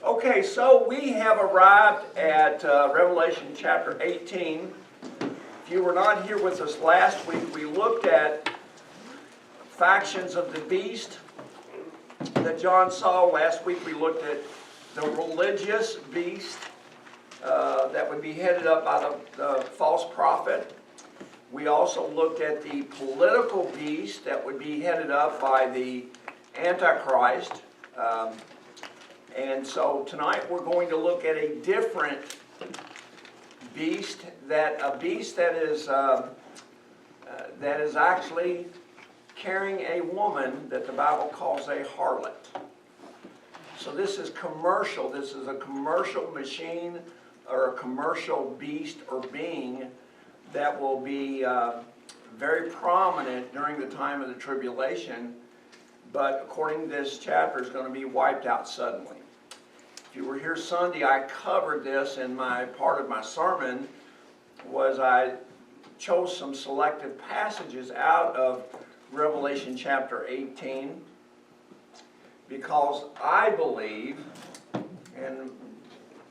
Okay, so we have arrived at Revelation chapter 18. If you were not here with us last week, we looked at factions of the beast that John saw. Last week we looked at the religious beast that would be headed up by the false prophet. We also looked at the political beast that would be headed up by the Antichrist. And so tonight we're going to look at a different beast, a beast that is actually carrying a woman that the Bible calls a harlot. So this is commercial. This is a commercial machine or a commercial beast or being that will be very prominent during the time of the tribulation, but according to this chapter is going to be wiped out suddenly. If you were here Sunday, I covered this in part of my sermon. I chose some selective passages out of Revelation chapter 18 because I believe, and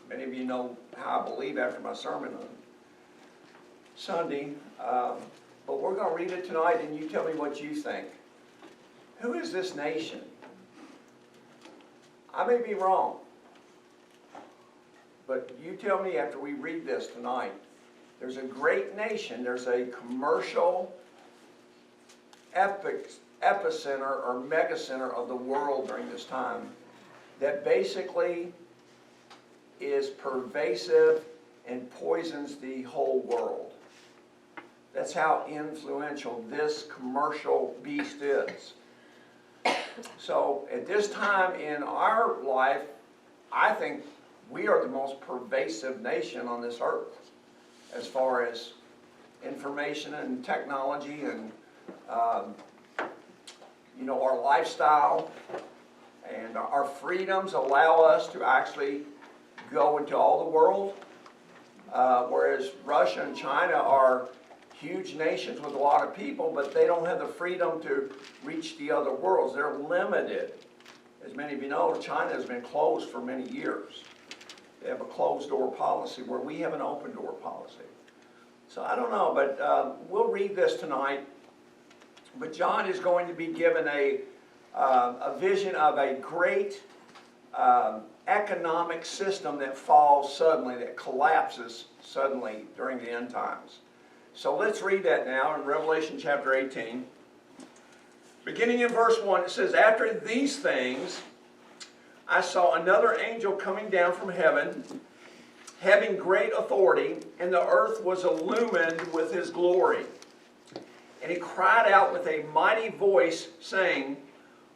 many of you know how I believe after my sermon on Sunday, but we're going to read it tonight and you tell me what you think. Who is this nation? I may be wrong, but you tell me after we read this tonight. There's a great nation, there's a commercial epicenter or megacenter of the world during this time that basically is pervasive and poisons the whole world. That's how influential this commercial beast is. So at this time in our life, I think we are the most pervasive nation on this earth as far as information and technology and our lifestyle and our freedoms allow us to actually go into all the world, whereas Russia and China are huge nations with a lot of people, but they don't have the freedom to reach the other worlds. They're limited. As many of you know, China has been closed for many years. They have a closed door policy where we have an open door policy. So I don't know, but we'll read this tonight. But John is going to be given a vision of a great economic system that falls suddenly, that collapses suddenly during the end times. So let's read that now in Revelation chapter 18. Beginning in verse 1, it says, "After these things I saw another angel coming down from heaven, having great authority, and the earth was illumined with his glory. And he cried out with a mighty voice, saying,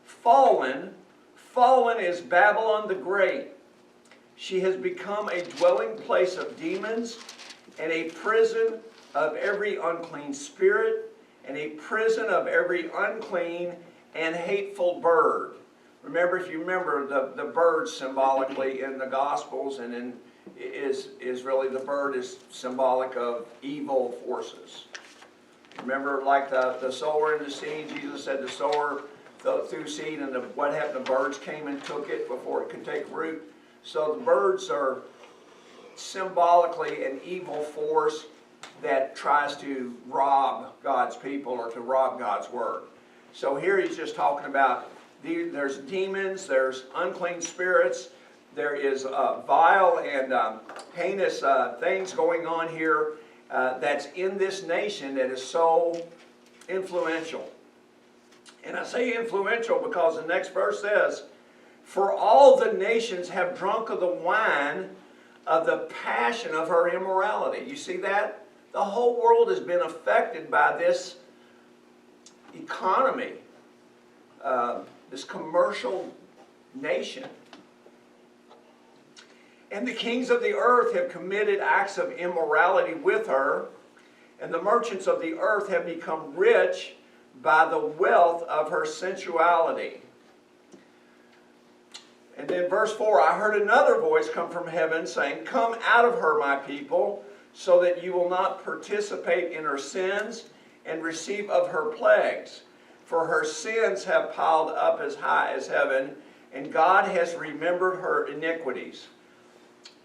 'Fallen, fallen is Babylon the Great. She has become a dwelling place of demons, and a prison of every unclean spirit, and a prison of every unclean and hateful bird.'" Remember, if you remember, the bird symbolically in the Gospels and is really the bird is symbolic of evil forces. Remember, like the sower and the seed, Jesus said the sower threw seed, and what happened? The birds came and took it before it could take root. So the birds are symbolically an evil force that tries to rob God's people or to rob God's word. So here he's just talking about there's demons, there's unclean spirits, there is vile and heinous things going on here that's in this nation that is so influential. And I say influential because the next verse says, "For all the nations have drunk of the wine of the passion of her immorality." You see that? The whole world has been affected by this economy, this commercial nation. "And the kings of the earth have committed acts of immorality with her, and the merchants of the earth have become rich by the wealth of her sensuality." And then verse 4, "I heard another voice come from heaven saying, 'Come out of her, my people, so that you will not participate in her sins and receive of her plagues. For her sins have piled up as high as heaven, and God has remembered her iniquities.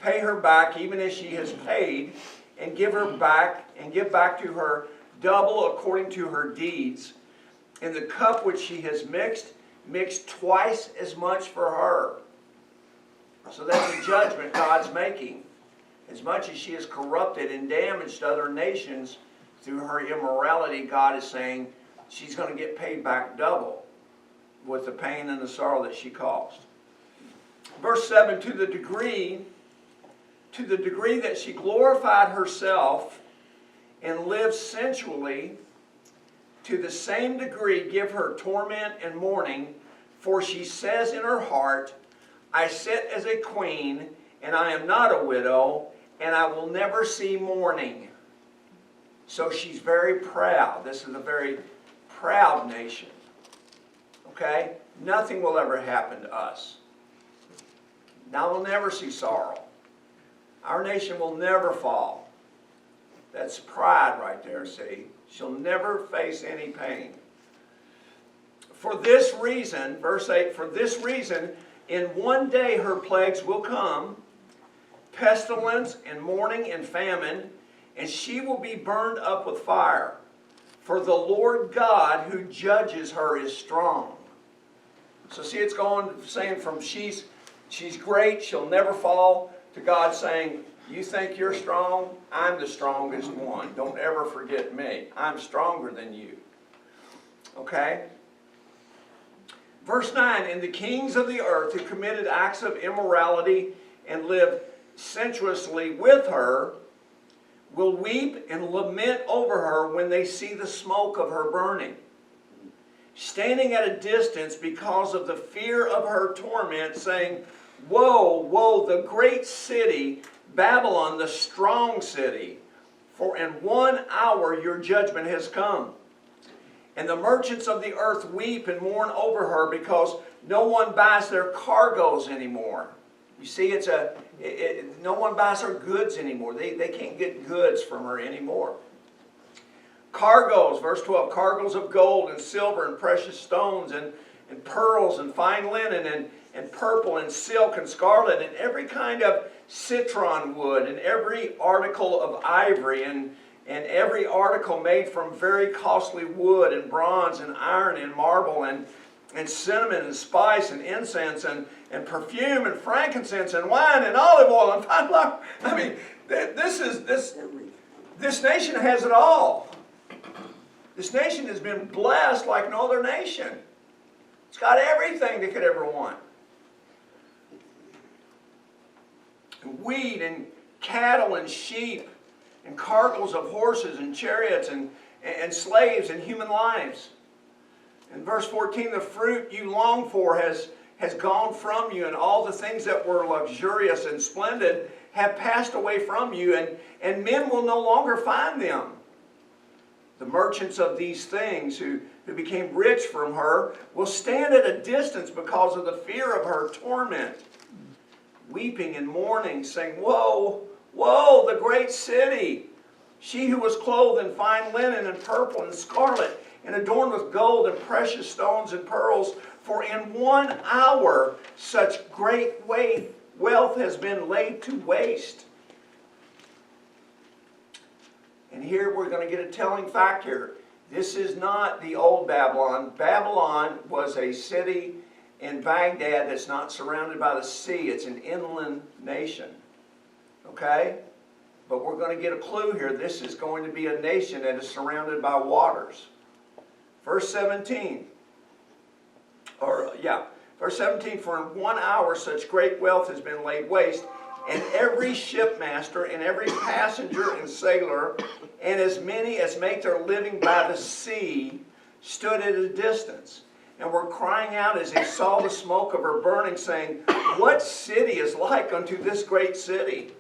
Pay her back even as she has paid, and give back to her double according to her deeds. In the cup which she has mix twice as much for her. So that's a judgment God's making. As much as she has corrupted and damaged other nations through her immorality, God is saying she's going to get paid back double with the pain and the sorrow that she caused. Verse 7, to the degree that she glorified herself and lived sensually, to the same degree give her torment and mourning, for she says in her heart, I sit as a queen, and I am not a widow, and I will never see mourning. So she's very proud. This is a very proud nation. Okay? Nothing will ever happen to us. Now we'll never see sorrow. Our nation will never fall. That's pride right there, see? She'll never face any pain. For this reason, verse 8, for this reason, in one day her plagues will come, pestilence and mourning and famine, and she will be burned up with fire. For the Lord God who judges her is strong. So see, it's going, saying from she's great, she'll never fall, to God saying, you think you're strong? I'm the strongest one. Don't ever forget me. I'm stronger than you. Okay? Verse 9, and the kings of the earth who committed acts of immorality and lived sensuously with her will weep and lament over her when they see the smoke of her burning, standing at a distance because of the fear of her torment, saying, woe, woe, the great city, Babylon, the strong city, for in 1 hour your judgment has come. And the merchants of the earth weep and mourn over her because no one buys their cargoes anymore. You see, no one buys her goods anymore. They can't get goods from her anymore. Cargoes, verse 12, cargoes of gold and silver and precious stones and pearls and fine linen and purple and silk and scarlet and every kind of citron wood and every article of ivory and every article made from very costly wood and bronze and iron and marble and cinnamon and spice and incense and perfume and frankincense and wine and olive oil and fine flour. I mean, this nation has it all. This nation has been blessed like no other nation. It's got everything they could ever want. Wheat and cattle and sheep and cargoes of horses and chariots and slaves and human lives. In verse 14, the fruit you long for has gone from you, and all the things that were luxurious and splendid have passed away from you, and men will no longer find them. The merchants of these things who became rich from her will stand at a distance because of the fear of her torment, weeping and mourning, saying, woe, woe, the great city, she who was clothed in fine linen and purple and scarlet and adorned with gold and precious stones and pearls, for in 1 hour such great wealth has been laid to waste. And here we're going to get a telling fact here. This is not the old Babylon. Babylon was a city in Baghdad that's not surrounded by the sea. It's an inland nation. Okay? But we're going to get a clue here. This is going to be a nation that is surrounded by waters. Verse 17. Verse 17, for in 1 hour such great wealth has been laid waste, and every shipmaster and every passenger and sailor, and as many as make their living by the sea, stood at a distance, and were crying out as they saw the smoke of her burning, saying, what city is like unto this great city?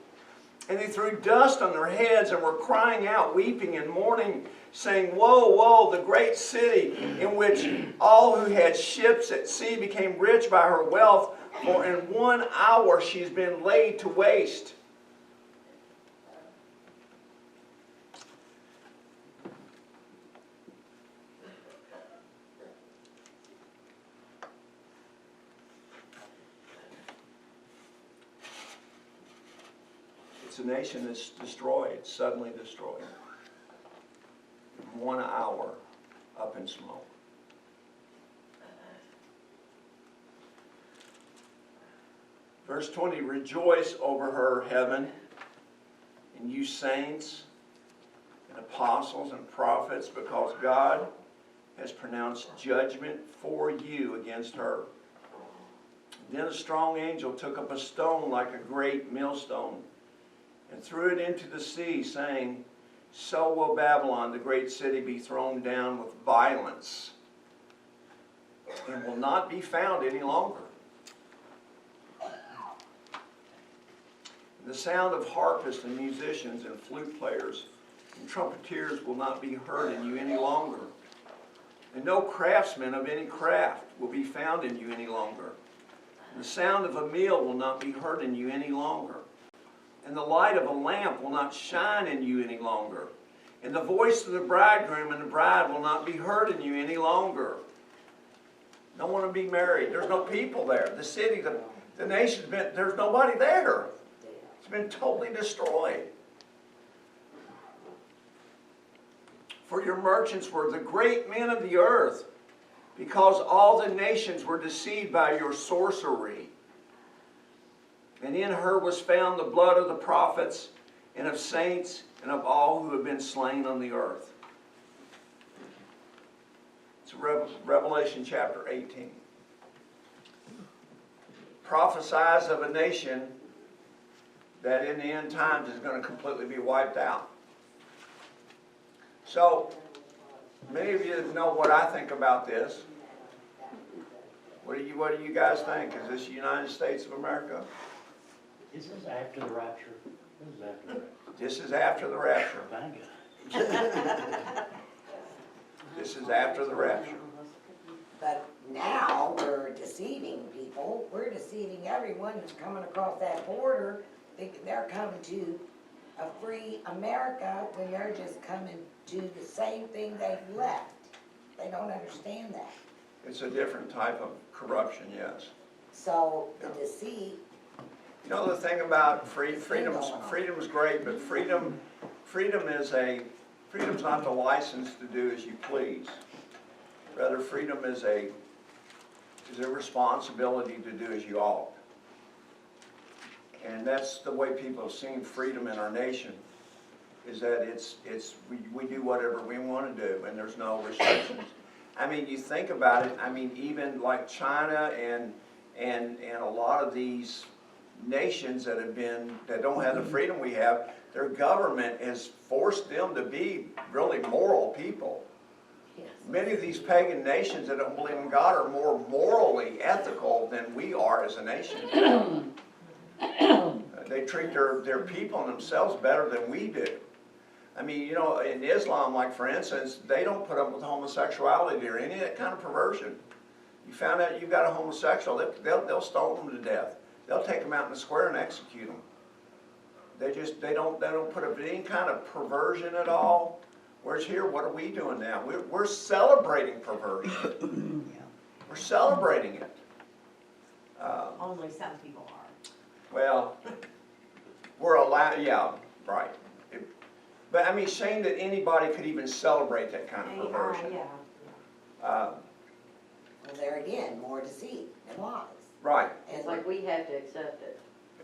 And they threw dust on their heads and were crying out, weeping and mourning, saying, woe, woe, the great city, in which all who had ships at sea became rich by her wealth, for in 1 hour she's been laid to waste. It's a nation that's destroyed, suddenly destroyed. 1 hour up in smoke. Verse 20, rejoice over her, heaven, and you saints and apostles and prophets, because God has pronounced judgment for you against her. Then a strong angel took up a stone like a great millstone and threw it into the sea, saying, so will Babylon, the great city, be thrown down with violence and will not be found any longer. The sound of harpists and musicians and flute players and trumpeters will not be heard in you any longer. And no craftsman of any craft will be found in you any longer. And the sound of a meal will not be heard in you any longer. And the light of a lamp will not shine in you any longer. And the voice of the bridegroom and the bride will not be heard in you any longer. No one will be married. There's no people there. The city, the nation's been, there's nobody there. It's been totally destroyed. For your merchants were the great men of the earth, because all the nations were deceived by your sorcery. And in her was found the blood of the prophets and of saints and of all who have been slain on the earth. It's Revelation chapter 18. Prophesies of a nation that in the end times is going to completely be wiped out. So, many of you know what I think about this. What do you guys think? Is this the United States of America? This is after the rapture. This is after the rapture. Thank you. This is after the rapture. But now we're deceiving people. We're deceiving everyone who's coming across that border, thinking they're coming to a free America when they're just coming to the same thing they've left. They don't understand that. It's a different type of corruption, yes. So the deceit. You know the thing about freedom's great, but freedom's not the license to do as you please. Rather, freedom is a responsibility to do as you ought. And that's the way people have seen freedom in our nation, is that we do whatever we want to do and there's no restrictions. I mean, you think about it, I mean, even like China and a lot of these nations that don't have the freedom we have, their government has forced them to be really moral people. Yes. Many of these pagan nations that don't believe in God are more morally ethical than we are as a nation. They treat their people and themselves better than we do. I mean, you know, in Islam, like for instance, they don't put up with homosexuality or any of that kind of perversion. You found out you've got a homosexual, they'll stone them to death. They'll take them out in the square and execute them. They don't put up any kind of perversion at all. Whereas here, what are we doing now? We're celebrating perversion. Yeah. We're celebrating it. Only some people are. Well, we're allowed, yeah, right. But I mean, shame that anybody could even celebrate that kind of perversion. Well, there again, more deceit and lies. Right. It's like we have to accept it,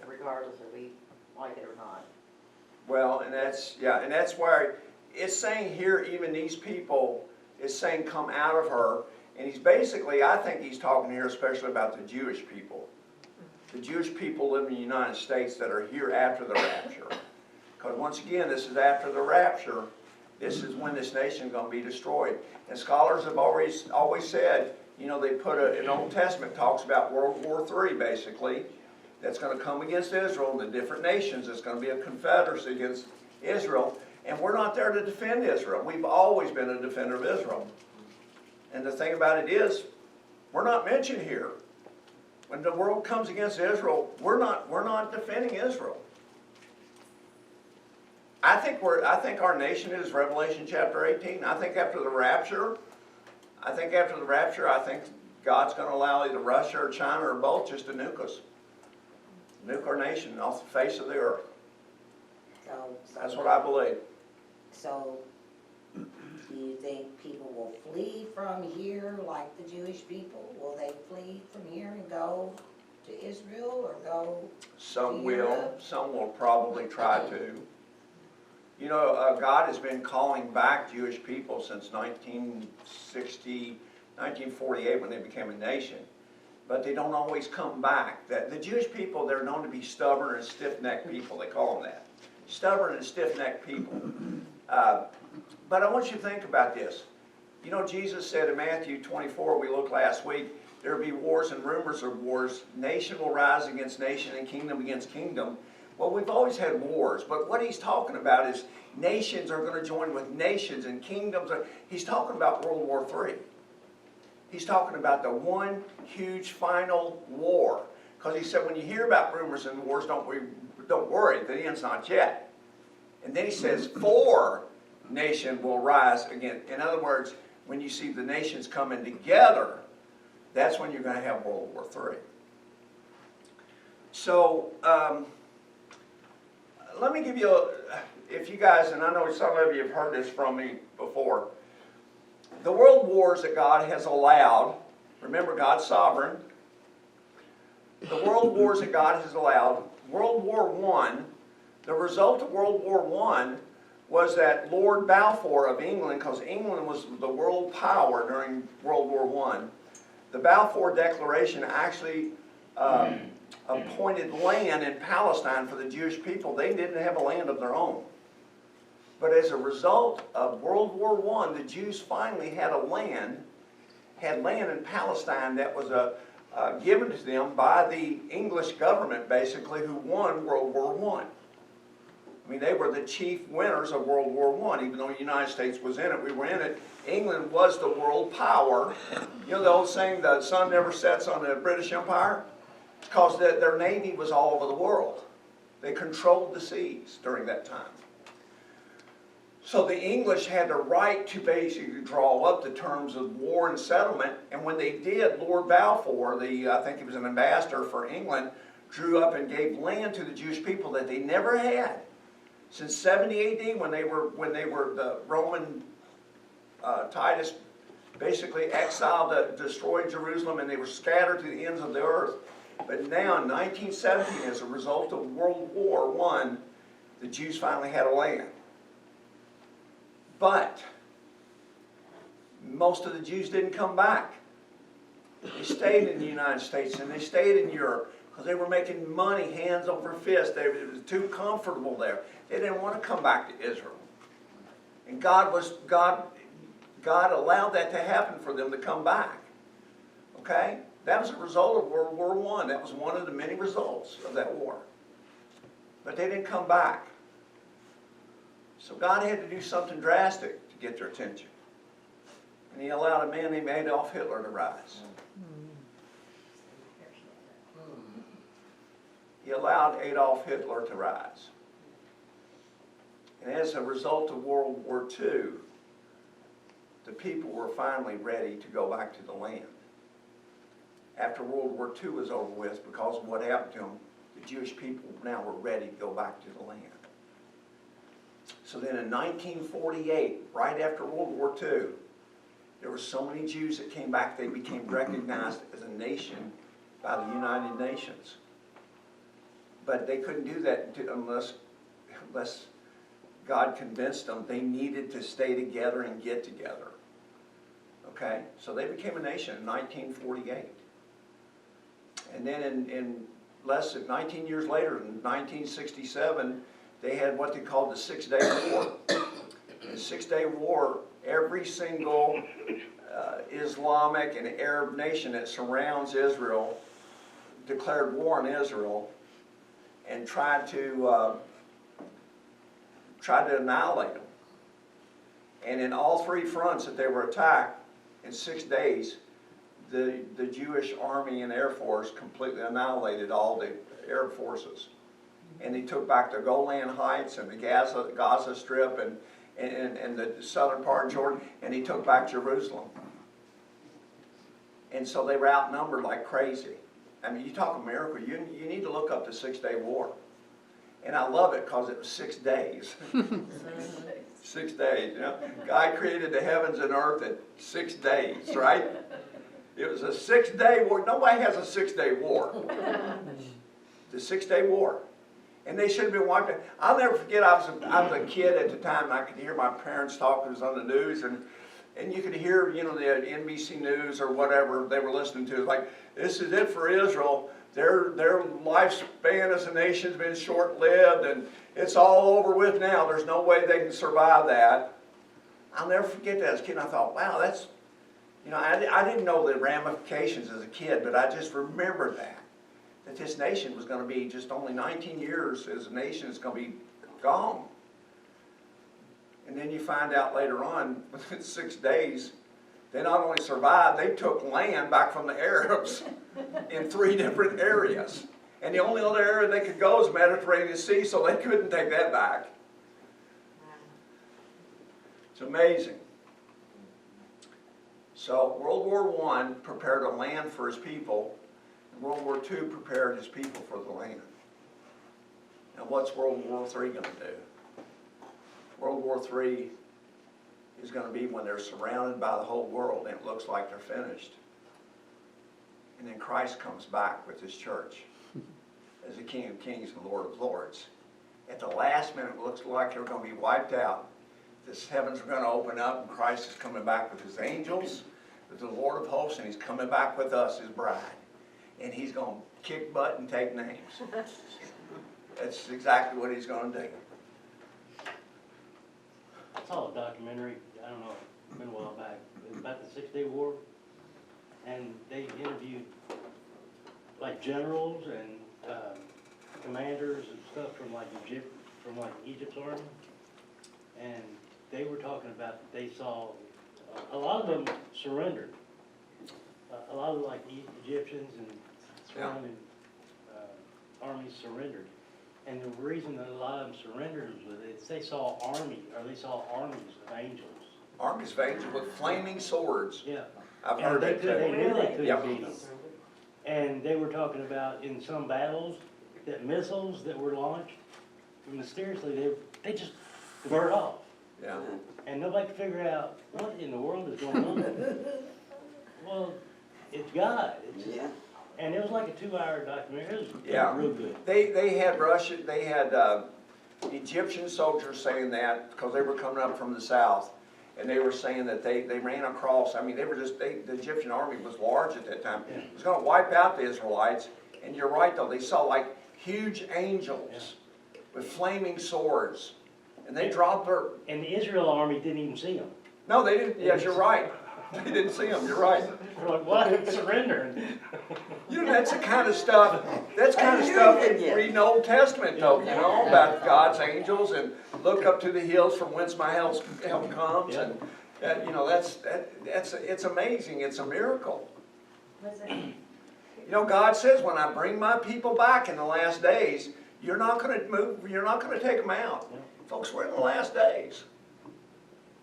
regardless if we like it or not. Well, and that's why it's saying here, even these people, it's saying come out of her. And he's basically, I think he's talking here especially about the Jewish people. The Jewish people live in the United States that are here after the rapture. Because once again, this is after the rapture. This is when this nation is going to be destroyed. And scholars have always said, you know, they put an Old Testament talks about World War III, basically, that's going to come against Israel and the different nations. It's going to be a confederacy against Israel. And we're not there to defend Israel. We've always been a defender of Israel. And the thing about it is, we're not mentioned here. When the world comes against Israel, we're not defending Israel. I think our nation is Revelation chapter 18. I think after the rapture, I think God's going to allow either Russia or China or both just to nuke us. Nuke our nation off the face of the earth. That's what I believe. So, do you think people will flee from here like the Jewish people? Will they flee from here and go to Israel or go? Some To will, Europe? some will probably try to. You know, God has been calling back Jewish people since 1960, 1948 when they became a nation. But they don't always come back. The Jewish people, they're known to be stubborn and stiff-necked people. They call them that. Stubborn and stiff-necked people. But I want you to think about this. You know, Jesus said in Matthew 24, we looked last week, there will be wars and rumors of wars. Nation will rise against nation and kingdom against kingdom. Well, we've always had wars, but what he's talking about is nations are going to join with nations and kingdoms. He's talking about World War III. He's talking about the one huge final war. Because he said, when you hear about rumors and wars, don't worry, the end's not yet. And then he says, four nation will rise again. In other words, when you see the nations coming together, that's when you're going to have World War III. So, let me give you, if you guys, and I know some of you have heard this from me before, the world wars that God has allowed, remember God's sovereign, the world wars that God has allowed, World War I, the result of World War I was that Lord Balfour of England, because England was the world power during World War I, the Balfour Declaration actually appointed land in Palestine for the Jewish people. They didn't have a land of their own. But as a result of World War I, the Jews finally had land in Palestine that was given to them by the English government, basically, who won World War I. I mean, they were the chief winners of World War I, even though the United States was in it, we were in it. England was the world power. You know the old saying, the sun never sets on the British Empire? It's because their navy was all over the world. They controlled the seas during that time. So the English had the right to basically draw up the terms of war and settlement, and when they did, Lord Balfour, I think he was an ambassador for England, drew up and gave land to the Jewish people that they never had. Since 70 AD, when they were the Roman Titus basically exiled, destroyed Jerusalem, and they were scattered to the ends of the earth. But now in 1917, as a result of World War I, the Jews finally had a land. But most of the Jews didn't come back. They stayed in the United States and they stayed in Europe because they were making money hands over fist. It was too comfortable there. They didn't want to come back to Israel. And God allowed that to happen for them to come back. Okay? That was a result of World War I. That was one of the many results of that war. But they didn't come back. So God had to do something drastic to get their attention. And he allowed a man named Adolf Hitler to rise. He allowed Adolf Hitler to rise. And as a result of World War II, the people were finally ready to go back to the land. After World War II was over with, because of what happened to them, the Jewish people now were ready to go back to the land. So then in 1948, right after World War II, there were so many Jews that came back, they became recognized as a nation by the United Nations. But they couldn't do that unless God convinced them they needed to stay together and get together. Okay? So they became a nation in 1948. And then in less than 19 years later, in 1967, they had what they called the 6-Day War. In the 6-Day War, every single Islamic and Arab nation that surrounds Israel declared war on Israel and tried to annihilate them. And in all three fronts that they were attacked, in 6 days, the Jewish army and air force completely annihilated all the Arab forces. And they took back the Golan Heights and the Gaza Strip and the southern part of Jordan, and he took back Jerusalem. And so they were outnumbered like crazy. I mean, you talk a miracle, you need to look up the 6-Day War. And I love it because it was 6 days. 6 days, you know. God created the heavens and earth in 6 days, right? It was a 6-day war. Nobody has a 6-day war. The 6-day war. And they should have been wiped out. I'll never forget, I was a kid at the time, and I could hear my parents talk. It was on the news, and you could hear, you know, the NBC News or whatever they were listening to. It's like, this is it for Israel. Their lifespan as a nation's been short-lived, and it's all over with now. There's no way they can survive that. I'll never forget that as a kid. And I thought, wow, that's, you know, I didn't know the ramifications as a kid, but I just remembered that this nation was going to be just only 19 years as a nation is going to be gone. And then you find out later on, within 6 days, they not only survived, they took land back from the Arabs in 3 different areas. And the only other area they could go is Mediterranean Sea, so they couldn't take that back. It's amazing. So World War I prepared a land for his people, and World War II prepared his people for the land. Now what's World War III going to do? World War III is going to be when they're surrounded by the whole world and it looks like they're finished. And then Christ comes back with his church as the King of Kings and Lord of Lords. At the last minute, it looks like they're going to be wiped out. The heavens are going to open up and Christ is coming back with his angels, with the Lord of hosts, and he's coming back with us, his bride. And he's going to kick butt and take names. That's exactly what he's going to do. I saw a documentary, I don't know, it's been a while back, it was about the 6-Day War, and they interviewed like generals and commanders and stuff from like Egypt's army, and they were talking about that they saw a lot of them surrendered. A lot of like Egyptians and surrounding armies surrendered. And the reason that a lot of them surrendered was that they saw armies of angels. Armies of angels with flaming swords. Yeah. I've heard that too. They knew they couldn't Yep. beat them. And they were talking about in some battles that missiles that were launched, mysteriously they just burnt off. Yeah. And nobody could figure out what in the world is going on. Well, it's God. And it was like a 2-hour documentary. It was real good. They had Egyptian soldiers saying that because they were coming up from the south, and they were saying that they ran across. I mean, the Egyptian army was large at that time. It was going to wipe out the Israelites. And you're right though, they saw like huge angels with flaming swords, and they dropped their. And the Israel army didn't even see them. No, they didn't. Yes, you're right. They didn't see them. You're right. They're like, what? Surrendering. You know, that's the kind of stuff. That's kind of stuff you read in the Old Testament, though. You know about God's angels and look up to the hills from whence my help comes, and you know it's amazing. It's a miracle. You know, God says, when I bring my people back in the last days, you're not going to move. You're not going to take them out, folks. We're in the last days,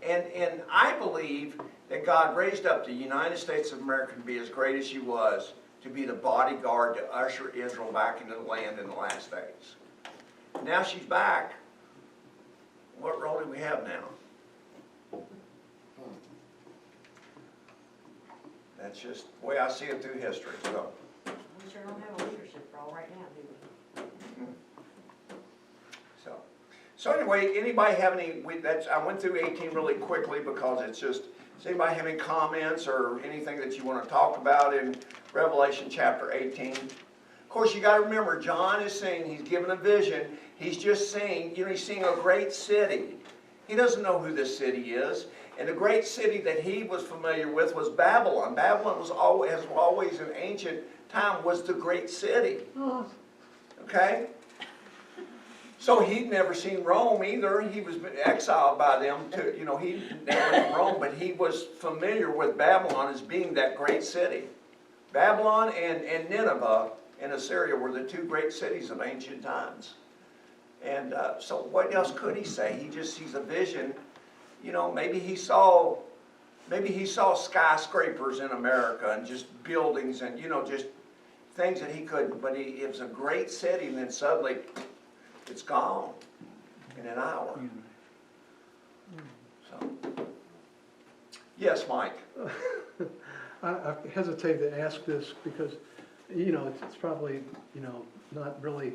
and I believe that God raised up the United States of America to be as great as she was, to be the bodyguard to usher Israel back into the land in the last days. Now she's back. What role do we have now? That's just the way I see it through history. So. We sure don't have a leadership role right now, do we? So anyway, anybody have any? I went through 18 really quickly because it's just. Does anybody have any comments or anything that you want to talk about in Revelation chapter 18? Of course, you got to remember, John is saying he's given a vision. He's just saying, you know, he's seeing a great city. He doesn't know who this city is. And the great city that he was familiar with was Babylon. Babylon was always in ancient time was the great city. Okay? So he'd never seen Rome either. He was exiled by them to, you know, he never went to Rome, but he was familiar with Babylon as being that great city. Babylon and Nineveh in Assyria were the 2 great cities of ancient times. And so what else could he say? He just sees a vision. You know, maybe he saw skyscrapers in America and just buildings and, you know, just things that he could, but it was a great city, and then suddenly It's gone in an hour. So, yes, Mike? I hesitate to ask this because, it's probably, not really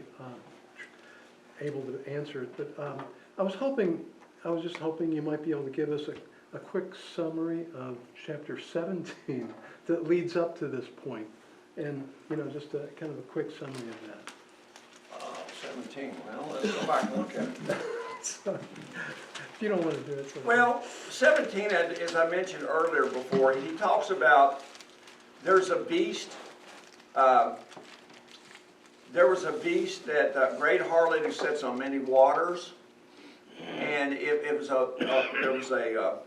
able to answer it, but I was just hoping you might be able to give us a quick summary of chapter 17 that leads up to this point, and, just a kind of a quick summary of that. 17, well, let's go back and look at it. So, if you don't want to do it. So Well, 17, as I mentioned earlier before, he talks about there's a beast. There was a beast, that great harlot who sits on many waters, and there was a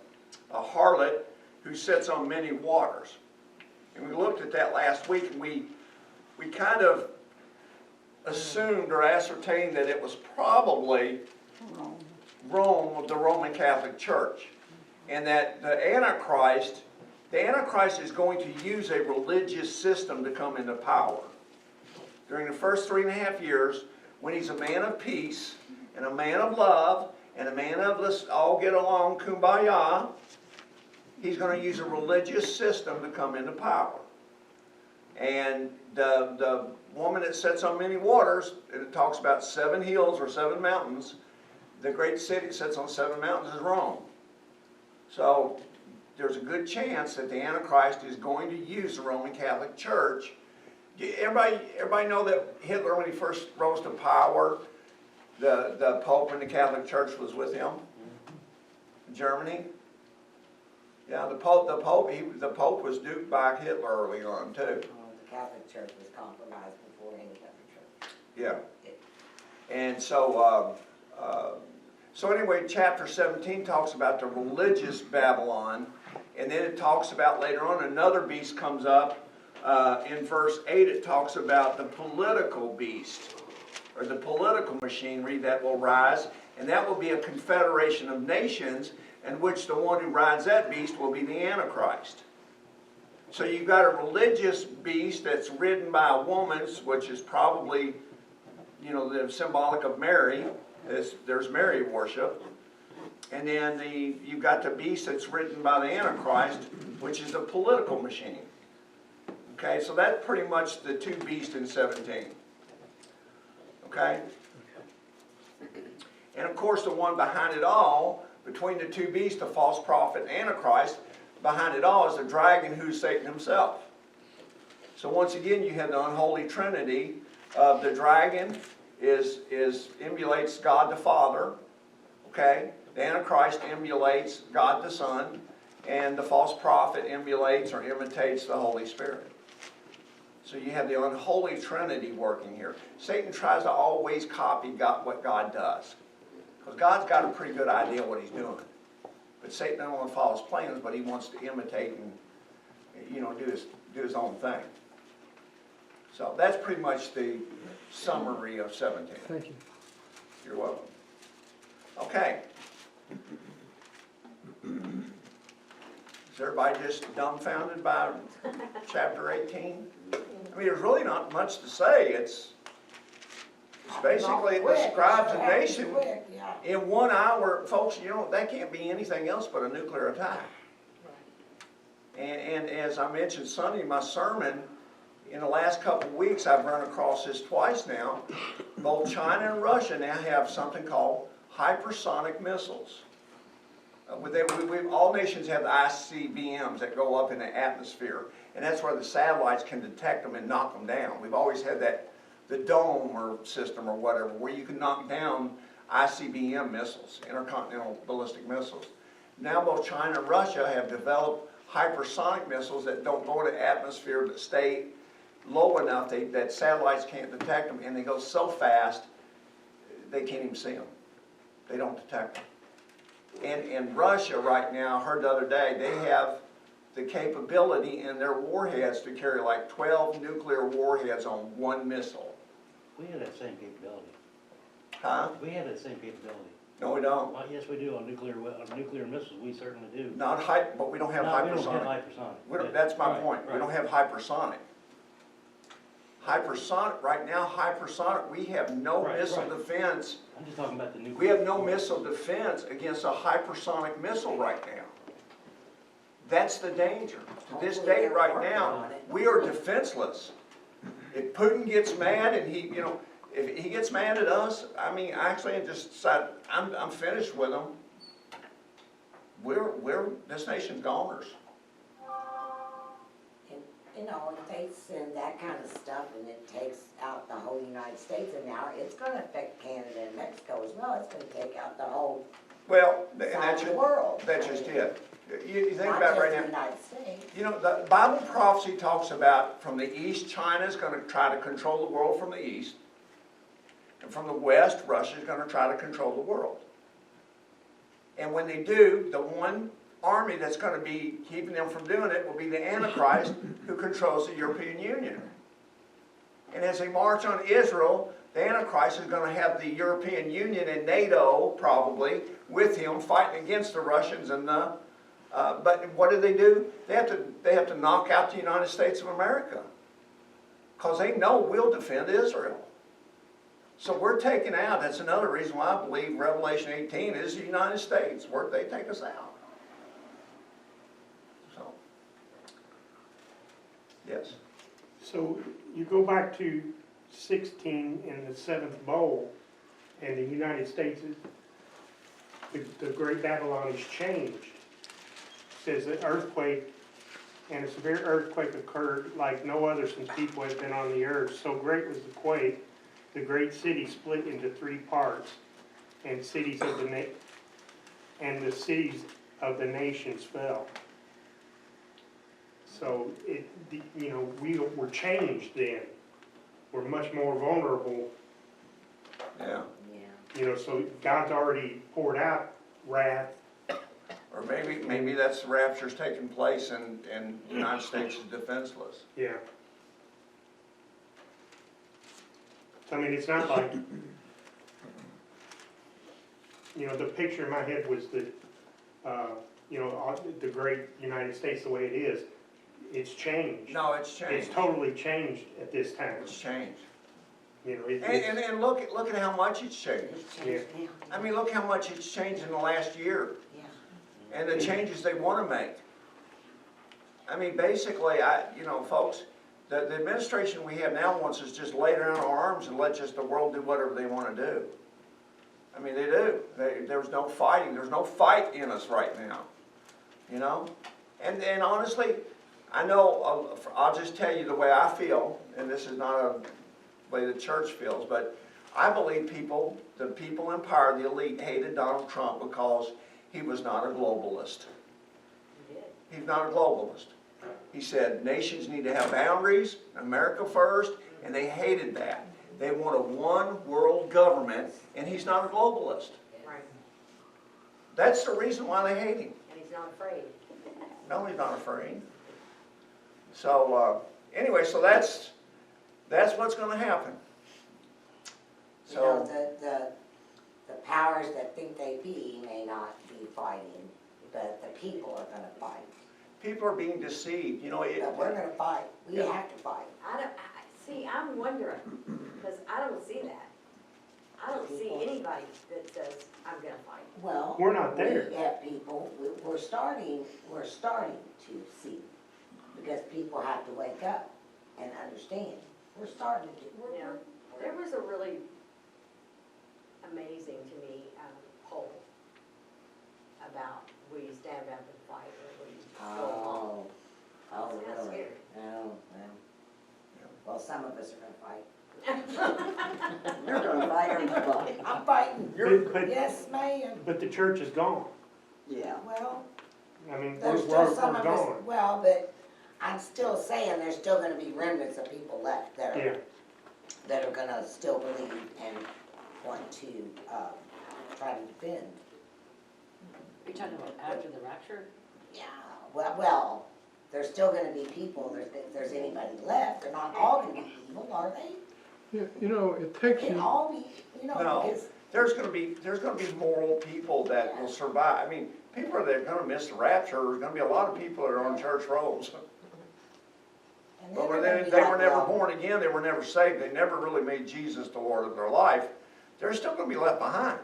harlot who sits on many waters. And we looked at that last week, and we kind of assumed or ascertained that it was probably Rome, the Roman Catholic Church, and that the Antichrist is going to use a religious system to come into power. During the first 3.5 years, when he's a man of peace, and a man of love, and a man of let's all get along, kumbaya, he's going to use a religious system to come into power. And the woman that sits on many waters, it talks about 7 hills or 7 mountains. The great city that sits on 7 mountains is Rome. So there's a good chance that the Antichrist is going to use the Roman Catholic Church. Everybody know that Hitler, when he first rose to power, the Pope and the Catholic Church was with him? Germany? Yeah, the Pope was duped by Hitler early on too. The Catholic Church was compromised before any other church. Yeah. And so, anyway, chapter 17 talks about the religious Babylon, and then it talks about later on another beast comes up. In verse 8 it talks about the political beast, or the political machinery that will rise, and that will be a confederation of nations, in which the one who rides that beast will be the Antichrist. So you've got a religious beast that's ridden by a woman, which is probably, the symbolic of Mary. There's Mary worship. And then you've got the beast that's ridden by the Antichrist, which is a political machine. Okay, so that's pretty much the 2 beasts in 17. Okay? And of course the one behind it all, between the 2 beasts, the false prophet and Antichrist, behind it all is the dragon, who's Satan himself. So once again you have the unholy trinity of the dragon emulates God the Father. Okay? The Antichrist emulates God the Son, and the false prophet emulates or imitates the Holy Spirit. So you have the unholy trinity working here. Satan tries to always copy what God does, because God's got a pretty good idea what he's doing. But Satan doesn't want to follow his plans, but he wants to imitate and do his own thing. So that's pretty much the summary of 17. thank you. You're welcome. Okay. Is everybody just dumbfounded by chapter 18? I mean, there's really not much to say. It's basically, it describes a nation in 1 hour. Folks, that can't be anything else but a nuclear attack. And as I mentioned Sunday in my sermon, in the last couple of weeks, I've run across this twice now. Both China and Russia now have something called hypersonic missiles. All nations have the ICBMs that go up in the atmosphere, and that's where the satellites can detect them and knock them down. We've always had the dome or system or whatever, where you can knock down ICBM missiles, intercontinental ballistic missiles. Now both China and Russia have developed hypersonic missiles that don't go into the atmosphere but stay low enough that satellites can't detect them, and they go so fast they can't even see them. They don't detect them. And Russia right now, I heard the other day, they have the capability in their warheads to carry like 12 nuclear warheads on one missile. We have that same capability. Huh? We have that same capability. No, we don't. Well, yes, we do on nuclear missiles, we certainly do. But we don't have No, hypersonic. we don't have hypersonic. That's my Right, point. right. We don't have hypersonic. Hypersonic, right now, hypersonic, we have no Right, missile right. defense. I'm just talking about the nuclear. We have no missile defense against a hypersonic missile right now. That's the danger. To this day, right now, we are defenseless. If Putin gets mad and he, if he gets mad at us, I mean, actually, I just decide, I'm finished with him. This nation's goners. And, if they send that kind of stuff and it takes out the whole United States, and now it's gonna affect Canada and Mexico as well, it's gonna take out the whole Well, and side that's of the world. that's just it. You think Not about it just right the now. United States. The Bible prophecy talks about from the east, China's going to try to control the world from the east. And from the west, Russia's going to try to control the world. And when they do, the one army that's going to be keeping them from doing it will be the Antichrist who controls the European Union. And as they march on Israel, the Antichrist is going to have the European Union and NATO probably with him fighting against the Russians and the but what do? They have to knock out the United States of America because they know we'll defend Israel. So we're taken out. That's another reason why I believe Revelation 18 is the United States, where they take us out. So, yes. So you go back to 16 in the seventh bowl, and the United States, the Great Babylon is changed. Says an earthquake, and a severe earthquake occurred like no other since people have been on the earth. So great was the quake, the great city split into 3 parts, and the cities of the nations fell. So we were changed then. We're much more vulnerable. Yeah. So God's already poured out wrath. Or maybe that's the rapture's taking place and the United States is defenseless. Yeah. So, I mean, it's not like, the picture in my head was that, the great United States the way it is, it's changed. No, it's changed. It's totally changed at this time. It's changed. It's, And look at how much it's changed. It's changed now. I mean, look how much it's changed in the last year. Yeah. And the changes they want to make. I mean, basically, folks, the administration we have now wants us just lay down our arms and let just the world do whatever they want to do. I mean, they do. There's no fighting. There's no fight in us right now. And honestly, I know, I'll just tell you the way I feel, and this is not a way the church feels, but I believe the people in power, the elite, hated Donald Trump because he was not a globalist. He's not a globalist. He said nations need to have boundaries, America first, and they hated that. They want a one world government, and he's not a globalist. Right, That's the reason why they hate him. and he's not afraid. No, he's not afraid. So, anyway, so that's what's going to happen. So, The powers that think they be may not be fighting, but the people are gonna fight. people are being deceived. But we're gonna fight. We Yeah. have to fight. See, I'm wondering, because I don't see that. I don't see anybody that says, I'm gonna fight. Well, We're not there. We have people, we're starting to see, because people have to wake up and understand. We're starting to. Yeah. There was a really amazing to me poll about, will you stand up and fight or will you just go along? Oh, It's kinda really? scary. Oh, well, some of us are gonna fight. You're gonna fight, or you fight? I'm fighting. But- Yes, ma'am. but the church is gone. Yeah, well, I mean, there's we're still some of us, gone. well, but I'm still saying there's still gonna be remnants of people left that Yeah. are gonna still believe and want to, try to defend. You're talking about after the rapture? Yeah, well, there's still gonna be people, if there's anybody left, they're not all gonna be evil, are they? Yeah, it takes Can you, all be, No. because, there's going to be moral people that will survive. I mean, people that are going to miss the rapture. There's going to be a lot of people that are on church rolls. And But then when they're gonna they be were like, never well, born again, they were never saved, they never really made Jesus the Lord of their life, they're still gonna be left behind.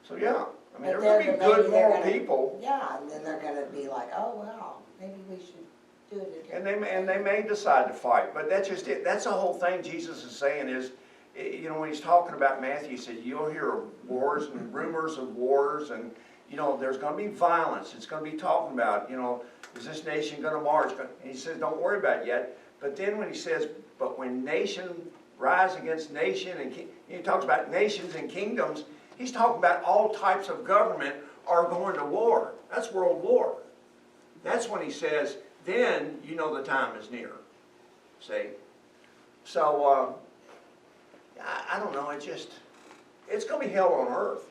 So, yeah, I mean, but they're gonna be good maybe they're moral gonna- people, Yeah, and then they're gonna be like, oh, well, maybe we should do it again. and they may decide to fight, but that's just it, that's the whole thing Jesus is saying is, you know, when he's talking about Matthew, he said, you'll hear of wars and rumors of wars, and, you know, there's gonna be violence, it's gonna be talking about, you know, is this nation gonna march? And he says, don't worry about it yet, but then when he says, but when nation rise against nation, and he talks about nations and kingdoms, he's talking about all types of government are going to war. That's world war. That's when he says, then you know the time is near. See? So, I don't know, it's gonna be hell on earth.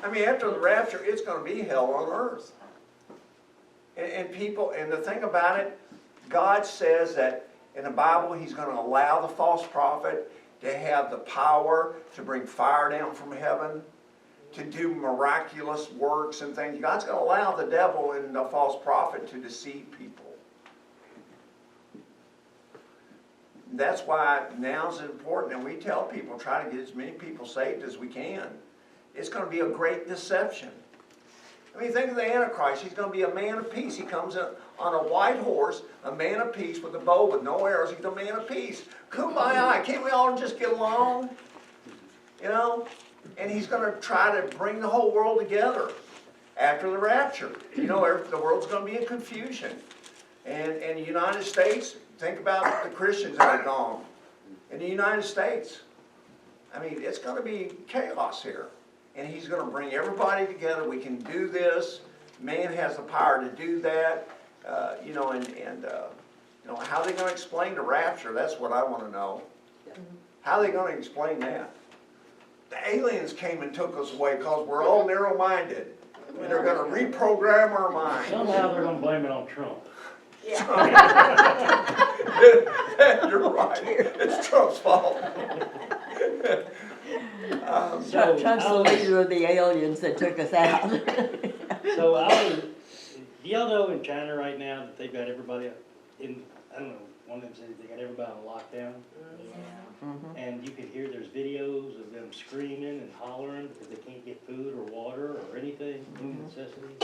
I mean, after the rapture, it's gonna be hell on earth. And people, and the thing about it, God says that in the Bible, he's gonna allow the false prophet to have the power to bring fire down from heaven, to do miraculous works and things. God's going to allow the devil and the false prophet to deceive people. That's why now's important, and we tell people, try to get as many people saved as we can. It's going to be a great deception. I mean, think of the Antichrist. He's going to be a man of peace. He comes in on a white horse, a man of peace with a bow with no arrows. He's a man of peace. Kumbaya, can't we all just get along? You know? And he's going to try to bring the whole world together after the rapture. You know, the world's going to be in confusion. And in the United States, think about the Christians that are gone. In the United States, I mean, it's going to be chaos here. And he's going to bring everybody together. We can do this. Man has the power to do that. You know, you know, how are they going to explain the rapture? That's what I want to know. How are they going to explain that? The aliens came and took us away because we're all narrow-minded. And they're going to reprogram our minds. Somehow they're gonna blame it on Trump. You're right. It's Trump's fault. So Trump's the leader of the aliens that took us out. So do y'all know in China right now that they've got everybody in, I don't know, one of them said they got everybody on lockdown? And you can hear there's videos of them screaming and hollering because they can't get food or water or anything, any necessities.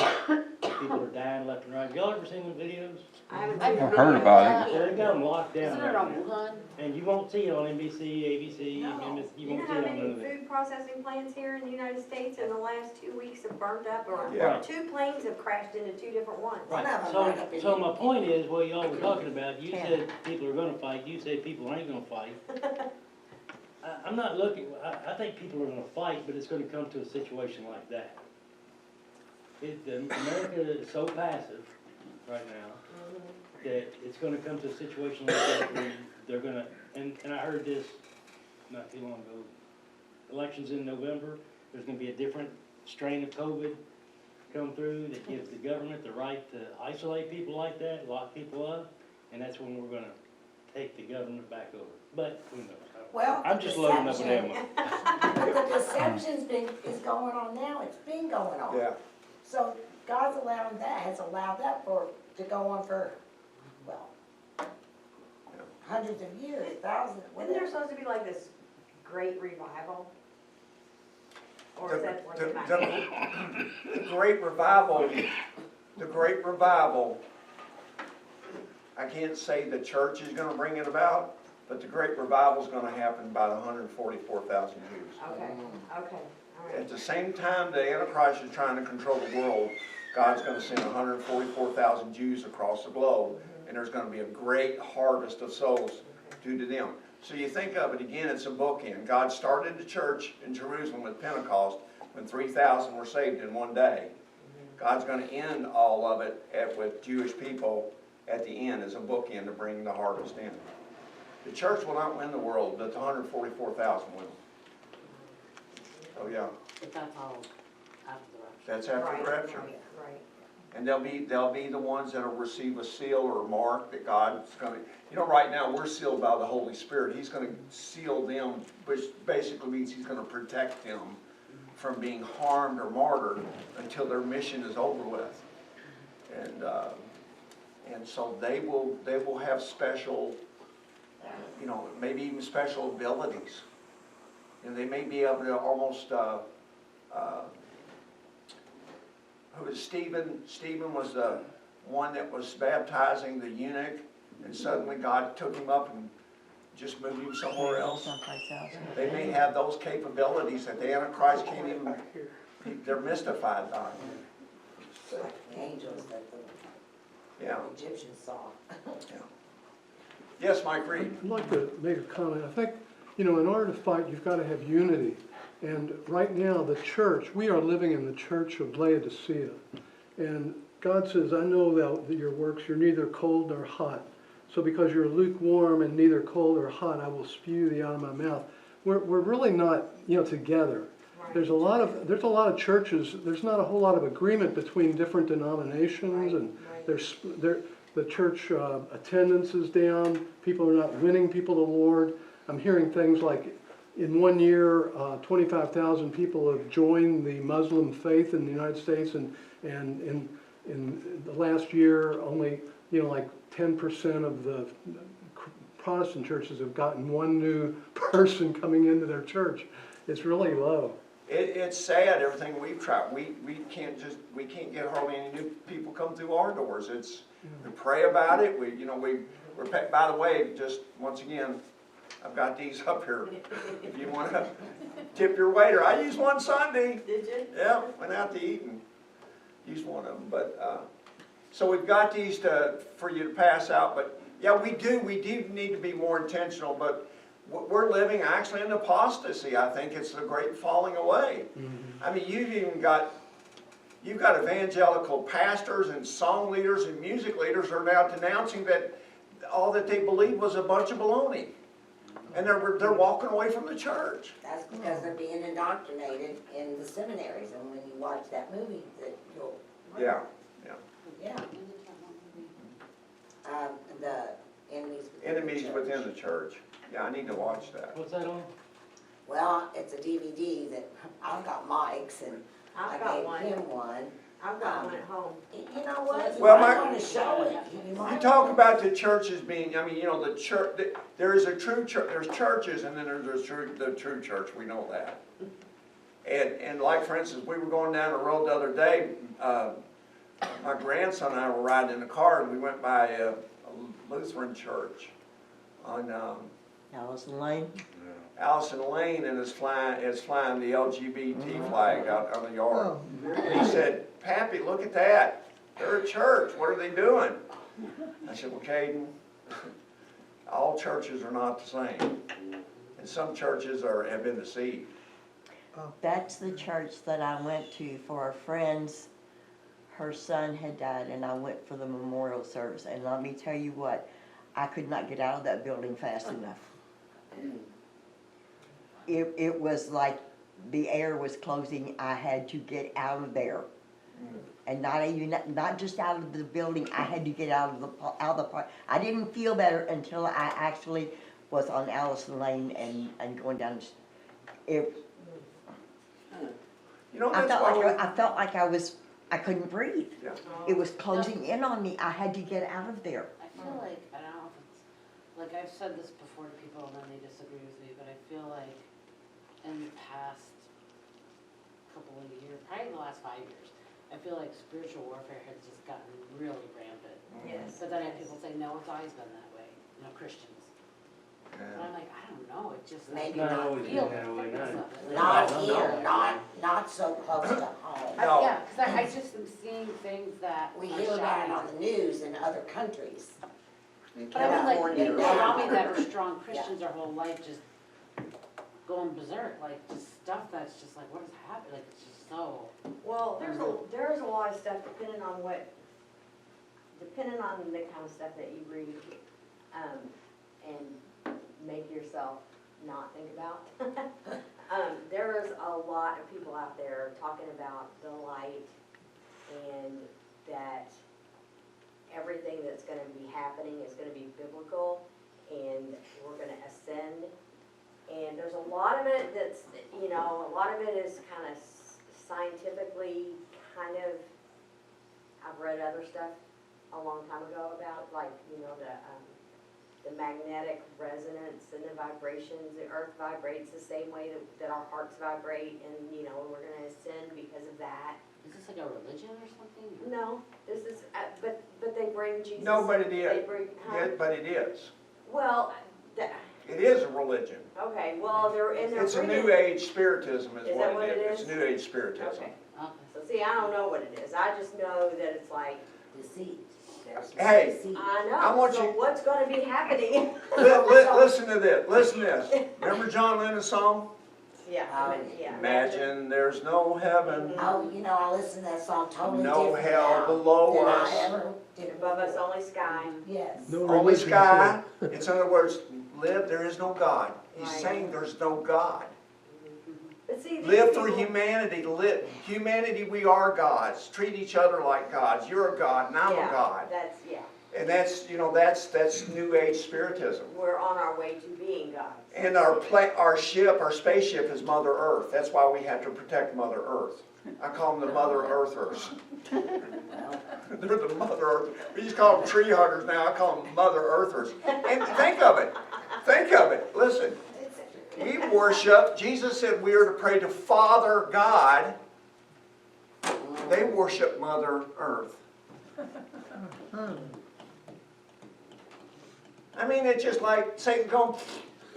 People are dying left and right. Have y'all ever seen them videos? I haven't I've seen heard about Yeah, they got them locked down Isn't it right on now. Wuhan? And you won't see it on NBC, ABC, No. MS, you You know won't see how it on none many of it. food processing plants here in the United States in the last 2 weeks have burned up, or Yeah. 2 planes have crashed into 2 different ones? Right, One of 'em so, right up in so the- my point is, what y'all were talking about, you said people are gonna fight, you said people ain't gonna fight. I'm not looking, I think people are gonna fight, but it's gonna come to a situation like that. America is so passive right now, that it's gonna come to a situation like that where they're gonna, and I heard this not too long ago, elections in November, there's gonna be a different strain of COVID come through that gives the government the right to isolate people like that, lock people up, and that's when we're gonna take the government back over. But who knows? Well, I'm just loading up with deception- ammo. But the deception's is going on now, it's been going on. Yeah. So God's allowing that, has allowed that to go on for, well, hundreds of years, thousands, Isn't there whatever. supposed to be like this great revival? Or is that like The- in my the- head? the great revival, I can't say the church is going to bring it about, but the great revival is going to happen by the 144,000 Jews. Okay, okay, all right. At the same time the Antichrist is trying to control the world, God's going to send 144,000 Jews across the globe, and there's going to be a great harvest of souls due to them. So you think of it again, it's a bookend. God started the church in Jerusalem with Pentecost when 3,000 were saved in one day. God's going to end all of it with Jewish people at the end as a bookend to bring the harvest in. The church will not win the world, but the 144,000 will. Oh yeah, But that's all after the rapture. that's after Right, the rapture. right, right. And they'll be the ones that'll receive a seal or a mark that God's going to, you know, right now we're sealed by the Holy Spirit. He's going to seal them, which basically means he's going to protect them from being harmed or martyred until their mission is over with. And And so they will have special, you know, maybe even special abilities. And they may be able to almost, who was Stephen? Stephen was the one that was baptizing the eunuch, and suddenly God took him up and just moved him somewhere else. Someplace else. They may have those capabilities that the Antichrist can't even, they're mystified by. Like the angels that Yeah, the Egyptians saw. yeah. Yes, Mike Reed. I'd like to make a comment. I think, you know, in order to fight, you've got to have unity. And right now, the church, we are living in the church of Laodicea. And God says, I know that your works, you're neither cold nor hot. So because you're lukewarm and neither cold or hot, I will spew thee out of my mouth. We're really not, you know, together. There's a lot of churches, there's not a whole lot of agreement between different denominations, and the church attendance is down, people are not winning people to the Lord. I'm hearing things like, in 1 year, 25,000 people have joined the Muslim faith in the United States, and in the last year, only, you know, like 10% of the Protestant churches have gotten one new person coming into their church. It's really low. It's sad, everything we've tried. We can't get hardly any new people come through our doors. We pray about it. By the way, just once again, I've got these up here. If you want to tip your waiter, I used one Sunday. Did you? Yeah, went out to eat and used one of them. But so we've got these for you to pass out. But yeah, we do need to be more intentional. But we're living actually in apostasy. I think it's a great falling away. Mm-hmm. I mean, you've got evangelical pastors and song leaders and music leaders are now denouncing that all that they believed was a bunch of baloney. And they're walking away from the church. That's because they're being indoctrinated in the seminaries, and when you watch that movie, that you'll. Yeah. Yeah. The Enemies within the church. Yeah, I need to watch that. What's that on? Well, it's a DVD that I've got Mike's, and I I've got gave one. him one. I've got one at home. You know what? Well, You might Mike- want to show it. You talk about the churches being, I mean, you know, the church, there is a true church, there's churches and then there's the true church, we know that. And like, for instance, we were going down the road the other day, my grandson and I were riding in the car and we went by a Lutheran church on Allison Lane. Allison Lane, and is flying the LGBT flag out on the yard. And he said, Pappy, look at that. They're a church. What are they doing? I said, well, Caden, all churches are not the same. And some churches have been deceived. That's the church that I went to for a friend's, her son had died, and I went for the memorial service. And let me tell you what, I could not get out of that building fast enough. It was like the air was closing. I had to get out of there. And not just out of the building, I had to get out of the park. I didn't feel better until I actually was on Allison Lane and going down. You know, I that's why felt like I couldn't breathe. Yeah. It was closing in on me. I had to get out of there. I feel like, I don't know if it's, like I've said this before to people and then they disagree with me, but I feel like in the past couple of years, probably the last 5 years, I feel like spiritual warfare has just gotten really rampant. Yes. But then I have people say, no, it's always been that way, you know, Christians. And I'm like, I don't know, it just, I Maybe Not not always been feel that the way, thickness not- of it. Not No, here, no. not so close to home. No. Yeah, because I just am seeing things that We are hear about it shocking. on the news in other countries. But I mean, like, California people now. around me that are strong Christians their whole life just going berserk, like, just stuff that's just like, what is happening, like, it's just so. Well, there's a lot of stuff depending on the kind of stuff that you read, and make yourself not think about. There's a lot of people out there talking about the light and that everything that's gonna be happening is gonna be biblical and we're gonna ascend. And there's a lot of it that's, you know, a lot of it is kind of scientifically kind of, I've read other stuff a long time ago about, like, the magnetic resonance and the vibrations. The earth vibrates the same way that our hearts vibrate, and, we're gonna ascend because of that. Is this like a religion or something? No, this is, but they bring Jesus. No, but it They is. bring, Yeah, but it is. Well, It is a religion. okay, well, they're It's a bringing. New Age spiritism is Is what that what it it is. It's is? New Age spiritism. Okay, Okay. so see, I don't know what it is. I just know that it's like, Deceit. There's Hey, deceit. I know. I want so you- what's gonna be happening? Listen to this, listen to this. Remember John Lennon's song? Yeah, yeah. Imagine there's no heaven, Oh, I listened to that song totally no different hell now below than us. I ever did it Above us, before. only sky. Yes. No Only religion sky. here. It's in other words, live, there is no God. He's Right. saying there's no God. But see, these Live for people- humanity, live. Humanity, we are gods. Treat each other like gods. You're a God and I'm a Yeah, God. that's, yeah. And that's New Age spiritism. We're on our way to being gods. And our spaceship is Mother Earth. That's why we have to protect Mother Earth. I call them the Mother Earthers. They're the Mother Earth. We just call them tree huggers now. I call them Mother Earthers. And think of it. Think of it. Listen. We worship, Jesus said we are to pray to Father God. They worship Mother Earth. I mean, it's just like Satan going,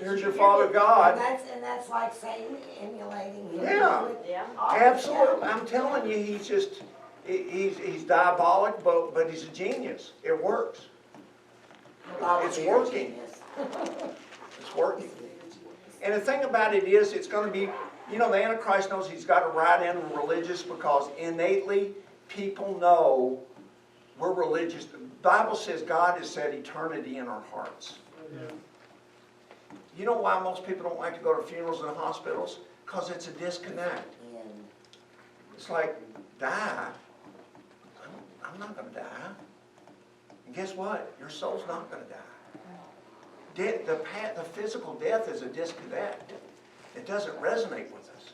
here's your Father And God. that's like Satan emulating him. Yeah. Yeah. Absolutely. I'm telling you, he's just, he's diabolic, but he's a genius. It works. It's working. It's working. And the thing about it is, it's going to be, the Antichrist knows he's got to ride in religious because innately people know we're religious. The Bible says God has set eternity in our hearts. You know why most people don't like to go to funerals and hospitals? Because it's a disconnect. It's like, die. I'm not going to die. And guess what? Your soul's not going to die. The physical death is a disconnect. It doesn't resonate with us.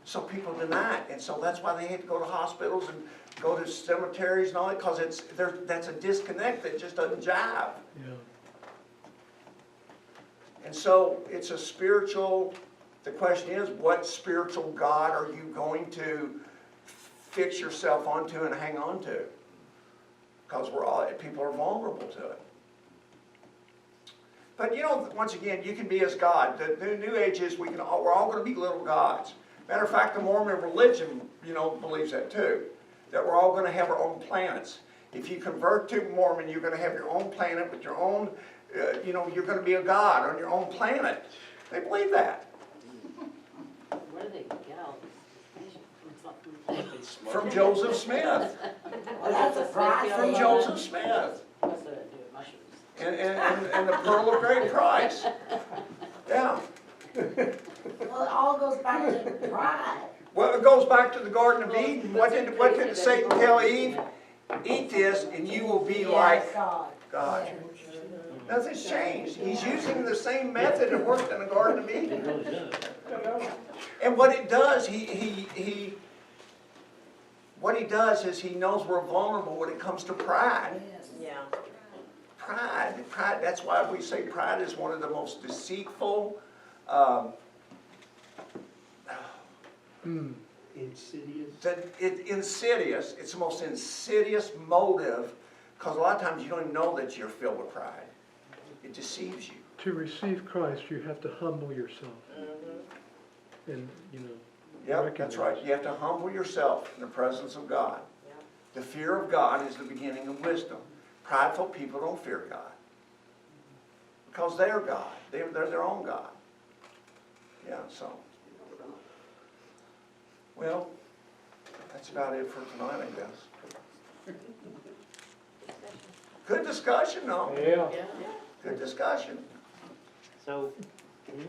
So people deny it. And so that's why they hate to go to hospitals and go to cemeteries and all that, because that's a disconnect that just doesn't jive. Yeah. And so it's a spiritual, the question is, what spiritual God are you going to fix yourself onto and hang on to? Because people are vulnerable to it. But once again, you can be as God. The New Age is we're all going to be little gods. Matter of fact, the Mormon religion, believes that too. That we're all going to have our own planets. If you convert to Mormon, you're going to have your own planet with your own, you're going to be a god on your own planet. They believe that. Where do they get all this information? It's not From Joseph Smith. Well, that's a prize. From Joseph Smith. What's that do with mushrooms? And the pearl of great price. Yeah. Well, it all goes back to the pride. Well, it goes back to the Garden of Eden. What did Satan tell Eve? Eat this and you will be like God. God. Yeah. Nothing's changed. He's using the same method that worked in the Garden of It Eden. really does. And what it does, what he does is he knows we're vulnerable when it comes to pride. Yes. Yeah. Pride, that's why we say pride is one of the most deceitful, Insidious. insidious, it's the most insidious motive, because a lot of times you don't even know that you're filled with pride. It deceives you. To receive Christ, you have to humble yourself and, Yep, that's right. You have to humble yourself in the presence of God. Yep. The fear of God is the beginning of wisdom. Prideful people don't fear God. Because they're God. They're their own God. Yeah, so. Well, that's about it for tonight, I guess. Good discussion, though. Yeah. Yeah. Good discussion. So, can you